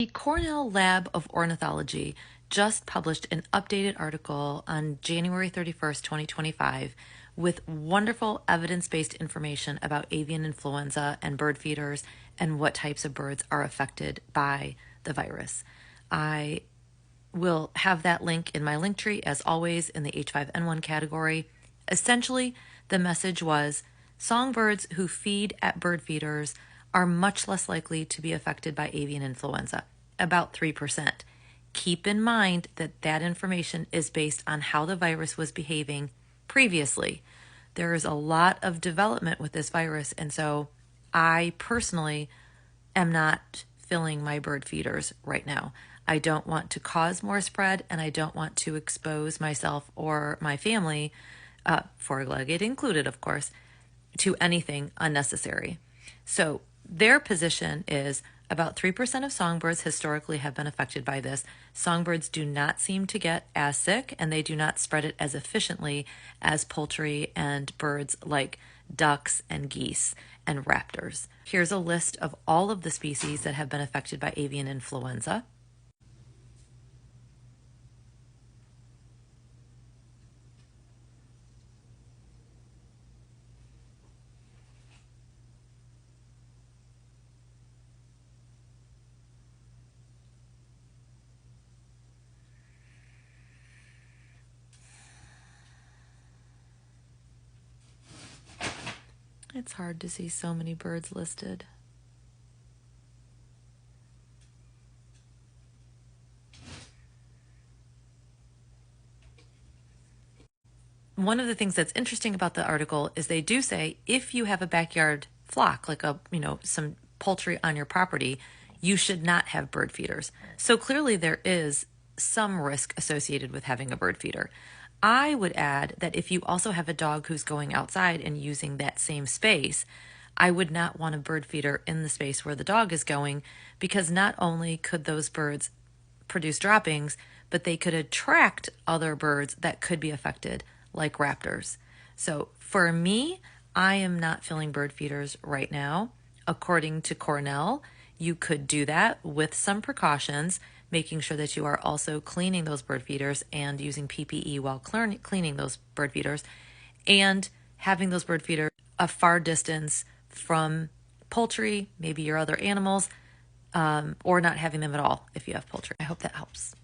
The Cornell Lab of Ornithology just published an updated article on January 31st, 2025, with wonderful evidence-based information about avian influenza and bird feeders and what types of birds are affected by the virus. I will have that link in my link tree, as always, in the H5N1 category. Essentially, the message was songbirds who feed at bird feeders are much less likely to be affected by avian influenza, about 3%. Keep in mind that that information is based on how the virus was behaving previously. There is a lot of development with this virus, and so I personally am not filling my bird feeders right now. I don't want to cause more spread, and I don't want to expose myself or my family, four-legged included, of course, to anything unnecessary. So their position is about 3% of songbirds historically have been affected by this. Songbirds do not seem to get as sick, and they do not spread it as efficiently as poultry and birds like ducks and geese and raptors. Here's a list of all of the species that have been affected by avian influenza. It's hard to see so many birds listed. One of the things that's interesting about the article is they do say if you have a backyard flock, like some poultry on your property, you should not have bird feeders. So clearly there is some risk associated with having a bird feeder. I would add that if you also have a dog who's going outside and using that same space, I would not want a bird feeder in the space where the dog is going, because not only could those birds produce droppings, but they could attract other birds that could be affected, like raptors. So for me, I am not filling bird feeders right now. According to Cornell, you could do that with some precautions, making sure that you are also cleaning those bird feeders and using PPE while cleaning those bird feeders, and having those bird feeders a far distance from poultry, maybe your other animals, or not having them at all if you have poultry. I hope that helps.